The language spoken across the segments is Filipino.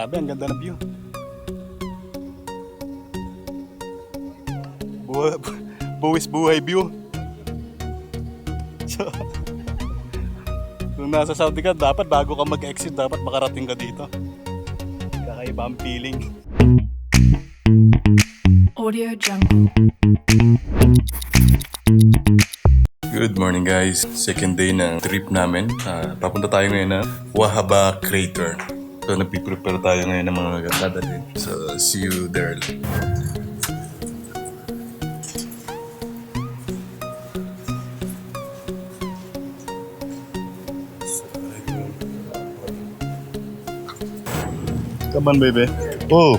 Grabe, ang ganda ng view. Buwis buhay view. So, kung nasa Saudi ka, dapat bago ka mag-exit, dapat makarating ka dito. Kakaiba ang feeling. Audio Jungle. Good morning guys. Second day ng trip namin. Papunta tayo ngayon na Wahbah Crater. So nagpiprepare tayo ngayon ng mga dadalhin. So see you there. Come on baby. Oh.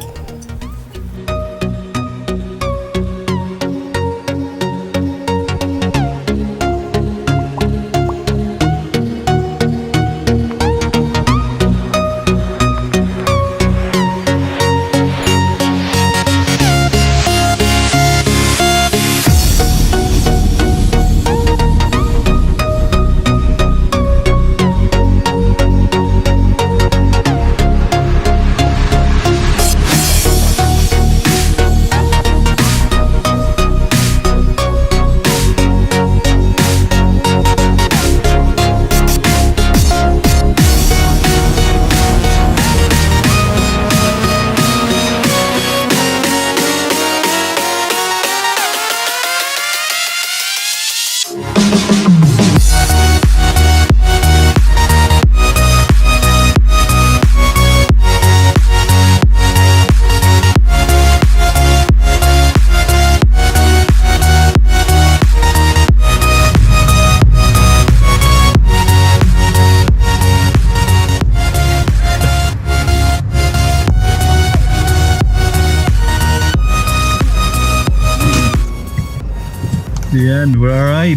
Yan, we're alright.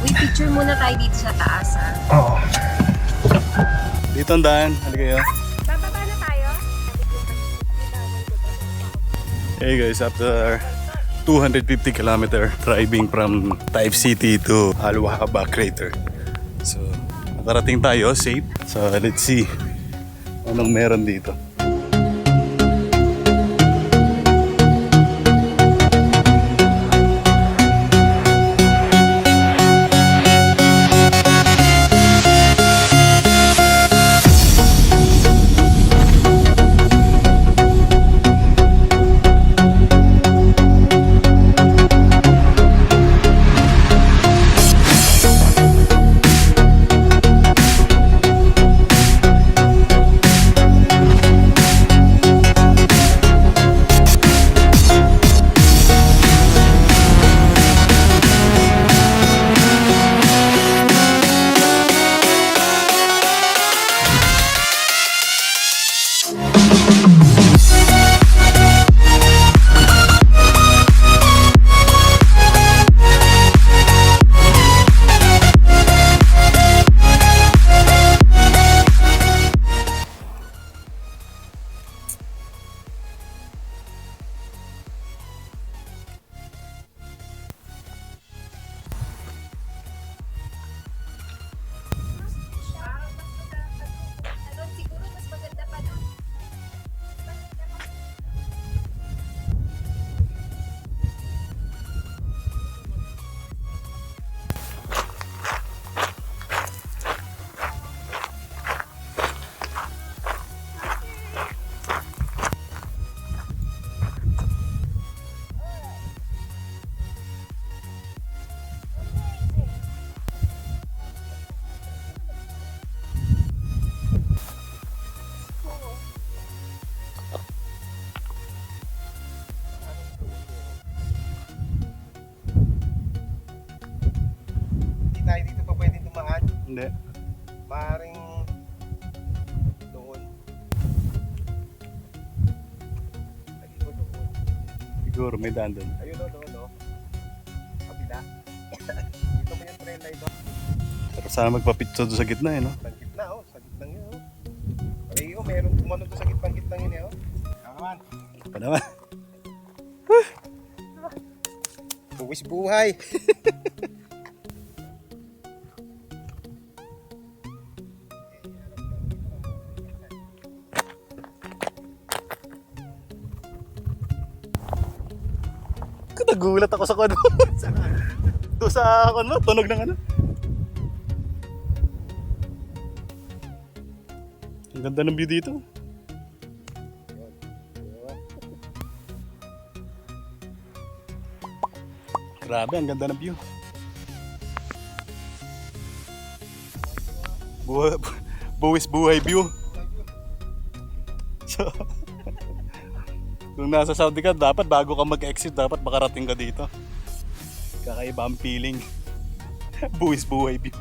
Uy, picture muna tayo dito sa taas, ha? Oh. Dito ang daan. Halika kayo. Bababa na tayo? Hey guys, after 250 kilometer driving from Taif City to Wahbah Crater. So, nakarating tayo, safe. So, let's see anong meron dito. Tayo dito pa pwede dumaan. Hindi. Maaaring doon. Lagi ko doon. Siguro may daan doon. Ayun o, doon o. Kabila. Dito mo yung trail na ito. Pero sana magpapitso doon sa gitna eh, no? Sa gitna o, sa gitnang yun o. Ay o, meron tumano doon sa gitnang yun eh o. Kaman. Pa naman. Buwis buhay. Nagulat ako sa kano. Doon sa ano, tunog ng ano. Ang ganda ng view dito. Grabe, ang ganda ng view. Buwis buhay view. So, kung nasa Saudi ka, dapat bago ka mag-exit, dapat makarating ka dito. Kakaiba ang feeling. Buwis buhay view.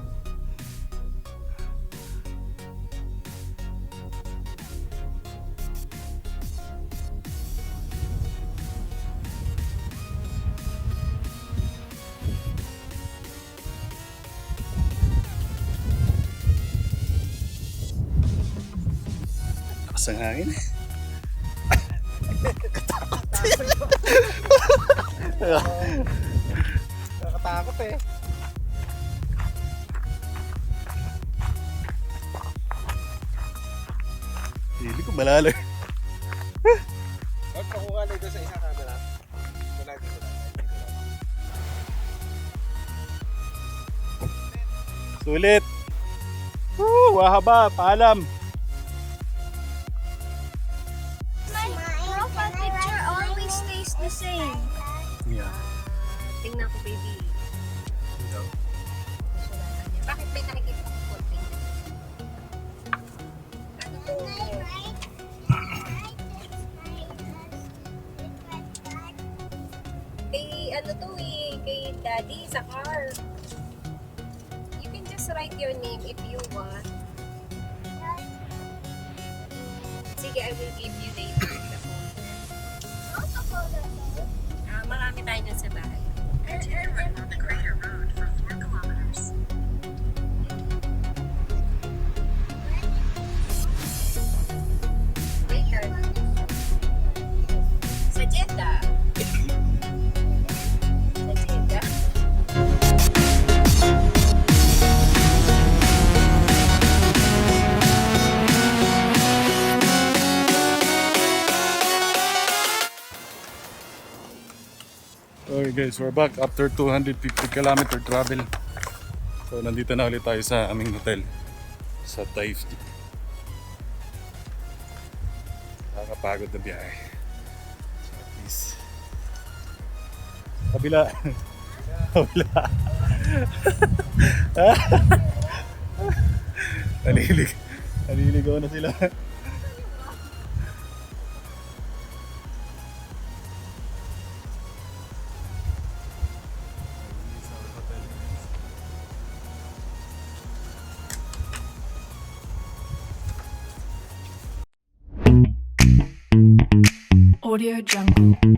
Lakas ang hangin. Nakatakot eh. Hindi ko malala. Huwag pakuha na doon sa isang camera. Dito lang, dito lang. Sulit. Woo, Wahba, paalam. My profile picture always stays the same. Yeah. Tingnan ko, baby. Kasulatan niya. Bakit may nakikita ko konting? Ano to? Kay ano to eh, kay daddy sa car. You can just write your name if you want. Sige, I will give you later the phone. Marami tayo dyan sa bahay. Continue right on the Crater Road for 4 kilometers. Later. Sa Jeddah. Sa Jeddah. Okay guys, we're back after 250 kilometer travel. So nandito na ulit tayo sa aming hotel sa Taif. Nakakapagod na biyahe. So please. Kabila. Kabila. Naliligaw na sila. Audio Jungle.